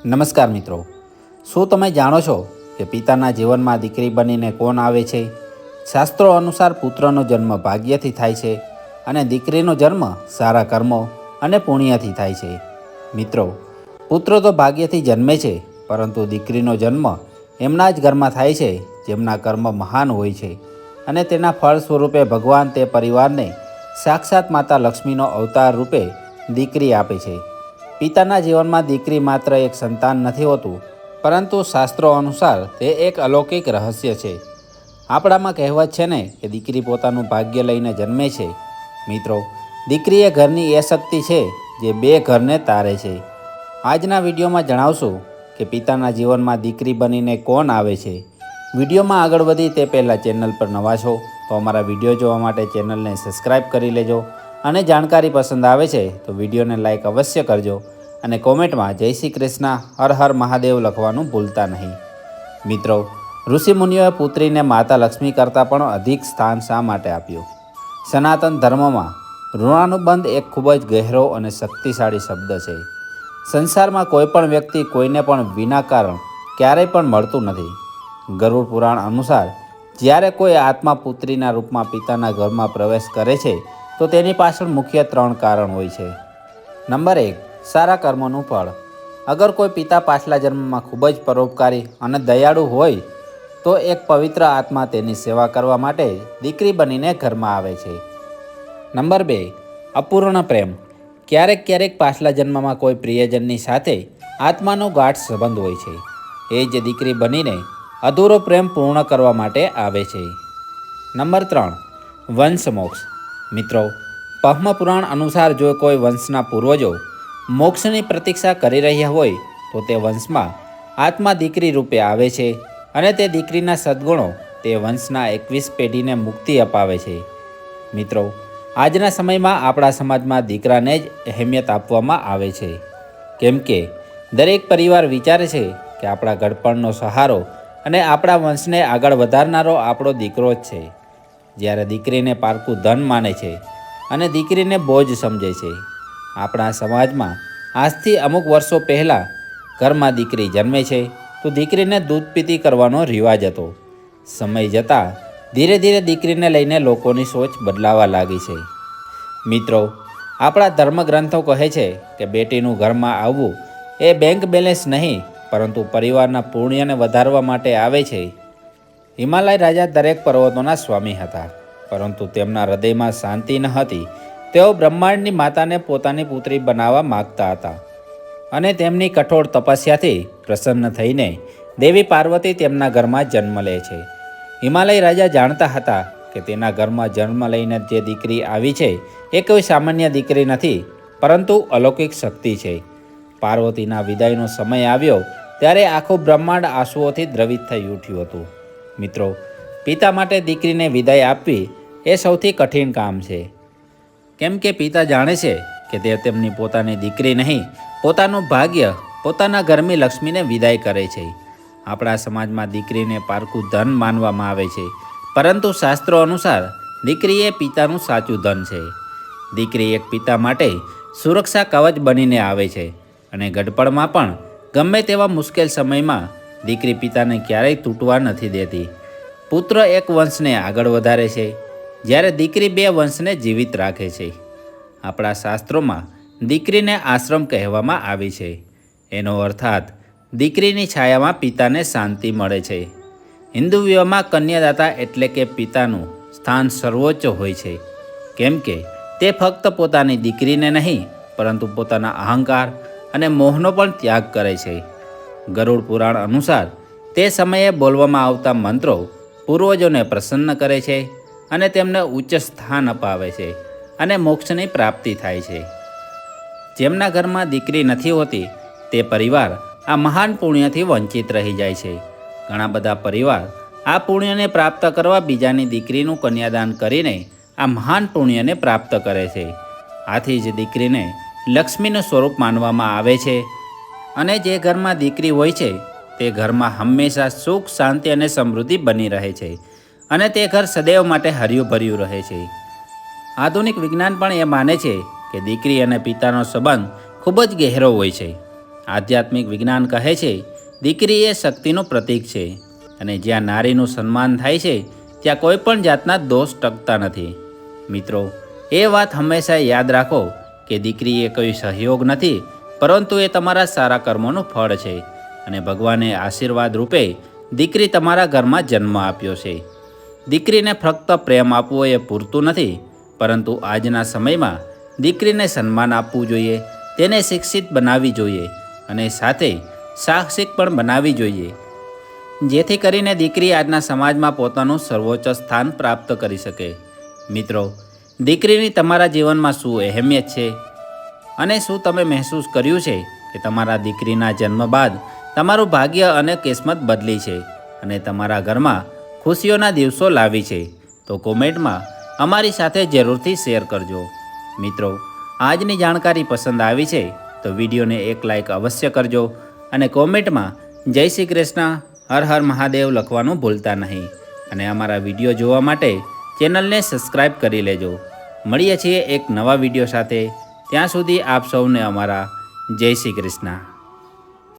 નમસ્કાર મિત્રો, શું તમે જાણો છો કે પિતાના જીવનમાં દીકરી બનીને કોણ આવે છે? શાસ્ત્રો અનુસાર પુત્રનો જન્મ ભાગ્યથી થાય છે અને દીકરીનો જન્મ સારા કર્મો અને પુણ્યથી થાય છે. મિત્રો, પુત્ર તો ભાગ્યથી જન્મે છે, પરંતુ દીકરીનો જન્મ એમના જ ઘરમાં થાય છે જેમના કર્મ મહાન હોય છે અને તેના ફળ સ્વરૂપે ભગવાન તે પરિવારને સાક્ષાત માતા લક્ષ્મીનો અવતાર રૂપે દીકરી આપે છે. પિતાના જીવનમાં દીકરી માત્ર એક સંતાન નથી હોતું, પરંતુ શાસ્ત્રો અનુસાર તે એક અલૌકિક રહસ્ય છે. આપણામાં કહેવત છે ને કે દીકરી પોતાનું ભાગ્ય લઈને જન્મે છે. મિત્રો, દીકરી એ ઘરની એ શક્તિ છે જે બે ઘરને તારે છે. આજના વિડીયોમાં જણાવશું કે પિતાના જીવનમાં દીકરી બનીને કોણ આવે છે. વિડીયોમાં આગળ વધી તે પહેલાં ચેનલ પર નવા છો તો અમારા વિડીયો જોવા માટે ચેનલને સબસ્ક્રાઈબ કરી લેજો અને જાણકારી પસંદ આવે છે તો વિડીયોને લાઈક અવશ્ય કરજો અને કોમેન્ટમાં જય શ્રી કૃષ્ણ, હર હર મહાદેવ લખવાનું ભૂલતા નહીં. મિત્રો, ઋષિમુનિઓએ પુત્રીને માતા લક્ષ્મી કરતાં પણ અધિક સ્થાન શા માટે આપ્યું? સનાતન ધર્મમાં ઋણાનુબંધ એક ખૂબ જ ગહેરો અને શક્તિશાળી શબ્દ છે. સંસારમાં કોઈ પણ વ્યક્તિ કોઈને પણ વિના કારણ ક્યારેય પણ મળતું નથી. ગરુડ પુરાણ અનુસાર જ્યારે કોઈ આત્મા પુત્રીના રૂપમાં પિતાના ઘરમાં પ્રવેશ કરે છે તો તેની પાછળ મુખ્ય 3 કારણ હોય છે. નંબર 1, સારા કર્મોનું ફળ. અગર કોઈ પિતા પાછલા જન્મમાં ખૂબ જ પરોપકારી અને દયાળુ હોય તો એક પવિત્ર આત્મા તેની સેવા કરવા માટે દીકરી બનીને ઘરમાં આવે છે. નંબર 2, અપૂર્ણ પ્રેમ. ક્યારેક પાછલા જન્મમાં કોઈ પ્રિયજનની સાથે આત્માનો ગાઢ સંબંધ હોય છે. એ જ દીકરી બનીને અધૂરો પ્રેમ પૂર્ણ કરવા માટે આવે છે. નંબર 3, વંશમોક્ષ. મિત્રો, પદ્મપુરાણ અનુસાર જો કોઈ વંશના પૂર્વજો મોક્ષની પ્રતીક્ષા કરી રહ્યા હોય તો તે વંશમાં આત્મા દીકરી રૂપે આવે છે અને તે દીકરીના સદ્ગુણો તે વંશના 21 પેઢીને મુક્તિ અપાવે છે. મિત્રો, આજના સમયમાં આપણા સમાજમાં દીકરાને જ અહેમિયત આપવામાં આવે છે, કેમ કે દરેક પરિવાર વિચારે છે કે આપણા ઘડપણનો સહારો અને આપણા વંશને આગળ વધારનારો આપણો દીકરો જ છે. જ્યારે દીકરીને પારકું ધન માને છે અને દીકરીને બોજ સમજે છે. આપણા સમાજમાં આજથી અમુક વર્ષો પહેલાં ઘરમાં દીકરી જન્મે છે તો દીકરીને દૂધ પીતી કરવાનો રિવાજ હતો. સમય જતાં ધીરે ધીરે દીકરીને લઈને લોકોની સોચ બદલાવા લાગી છે. મિત્રો, આપણા ધર્મગ્રંથો કહે છે કે બેટીનું ઘરમાં આવવું એ બેંક બેલેન્સ નહીં, પરંતુ પરિવારના પુણ્યને વધારવા માટે આવે છે. હિમાલય રાજા દરેક પર્વતોના સ્વામી હતા, પરંતુ તેમના હૃદયમાં શાંતિ ન હતી. તેઓ બ્રહ્માંડની માતાને પોતાની પુત્રી બનાવવા માગતા હતા અને તેમની કઠોર તપસ્યાથી પ્રસન્ન થઈને દેવી પાર્વતી તેમના ઘરમાં જન્મ લે છે. હિમાલય રાજા જાણતા હતા કે તેના ઘરમાં જન્મ લઈને જે દીકરી આવી છે એ કોઈ સામાન્ય દીકરી નથી, પરંતુ અલૌકિક શક્તિ છે. પાર્વતીના વિદાયનો સમય આવ્યો ત્યારે આખું બ્રહ્માંડ આંસુઓથી દ્રવિત થઈ ઉઠ્યું હતું. મિત્રો, પિતા માટે દીકરીને વિદાય આપવી એ સૌથી કઠિન કામ છે, કેમ કે પિતા જાણે છે કે તે તેમની પોતાની દીકરી નહીં, પોતાનું ભાગ્ય, પોતાના ઘરની લક્ષ્મીને વિદાય કરે છે. આપણા સમાજમાં દીકરીને પારકું ધન માનવામાં આવે છે, પરંતુ શાસ્ત્રો અનુસાર દીકરી એ પિતાનું સાચું ધન છે. દીકરી એક પિતા માટે સુરક્ષા કવચ બનીને આવે છે અને ગડપણમાં પણ ગમે તેવા મુશ્કેલ સમયમાં દીકરી પિતાને ક્યારેય તૂટવા નથી દેતી. પુત્ર એક વંશને આગળ વધારે છે, જ્યારે દીકરી 2 વંશને જીવિત રાખે છે. આપણા શાસ્ત્રોમાં દીકરીને આશ્રમ કહેવામાં આવી છે. એનો અર્થાત દીકરીની છાયામાં પિતાને શાંતિ મળે છે. હિન્દુ વિવાહમાં કન્યાદાતા એટલે કે પિતાનું સ્થાન સર્વોચ્ચ હોય છે, કેમ કે તે ફક્ત પોતાની દીકરીને નહીં, પરંતુ પોતાના અહંકાર અને મોહનો પણ ત્યાગ કરે છે. ગરુડ પુરાણ અનુસાર તે સમયે બોલવામાં આવતા મંત્રો પૂર્વજોને પ્રસન્ન કરે છે અને તેમને ઉચ્ચ સ્થાન અપાવે છે અને મોક્ષની પ્રાપ્તિ થાય છે. જેમના ઘરમાં દીકરી નથી હોતી તે પરિવાર આ મહાન પુણ્યથી વંચિત રહી જાય છે. ઘણા બધા પરિવાર આ પુણ્યને પ્રાપ્ત કરવા બીજાની દીકરીનું કન્યાદાન કરીને આ મહાન પુણ્યને પ્રાપ્ત કરે છે. આથી જ દીકરીને લક્ષ્મીનું સ્વરૂપ માનવામાં આવે છે અને જે ઘરમાં દીકરી હોય છે તે ઘરમાં હંમેશા સુખ, શાંતિ અને સમૃદ્ધિ બની રહે છે અને તે ઘર સદૈવ માટે હર્યું ભર્યું રહે છે. આધુનિક વિજ્ઞાન પણ એ માને છે કે દીકરી અને પિતાનો સંબંધ ખૂબ જ ગહેરો હોય છે. આધ્યાત્મિક વિજ્ઞાન કહે છે, દીકરી એ શક્તિનું પ્રતીક છે અને જ્યાં નારીનું સન્માન થાય છે ત્યાં કોઈ પણ જાતના દોષ ટકતા નથી. મિત્રો, એ વાત હંમેશા યાદ રાખો કે દીકરી એ કોઈ સહયોગ નથી, પરંતુ એ તમારા સારા કર્મોનું ફળ છે અને ભગવાને આશીર્વાદ રૂપે દીકરી તમારા ઘરમાં જન્મ આપ્યો છે. દીકરીને ફક્ત પ્રેમ આપવો એ પૂરતું નથી, પરંતુ આજના સમયમાં દીકરીને સન્માન આપવું જોઈએ, તેને શિક્ષિત બનાવવી જોઈએ અને સાથે સાહસિક પણ બનાવવી જોઈએ, જેથી કરીને દીકરી આજના સમાજમાં પોતાનું સર્વોચ્ચ સ્થાન પ્રાપ્ત કરી શકે. મિત્રો, દીકરીની તમારા જીવનમાં શું અહેમિયત છે અને શું તમે મહેસૂસ કર્યું છે કે તમારા દીકરીના જન્મ બાદ તમારું ભાગ્ય અને કિસ્મત બદલી છે અને તમારા ઘરમાં ખુશીઓના દિવસો લાવી છે? તો કોમેન્ટમાં અમારી સાથે જરૂરથી શેર કરજો. મિત્રો, આજની જાણકારી પસંદ આવી છે તો વિડીયોને એક લાઈક અવશ્ય કરજો અને કોમેન્ટમાં જય શ્રી કૃષ્ણ, હર હર મહાદેવ લખવાનું ભૂલતા નહીં અને અમારા વિડીયો જોવા માટે ચેનલને સબસ્ક્રાઈબ કરી લેજો. મળીએ છીએ એક નવા વિડીયો સાથે. ત્યાં સુધી આપ સૌને અમારા જય શ્રી કૃષ્ણ.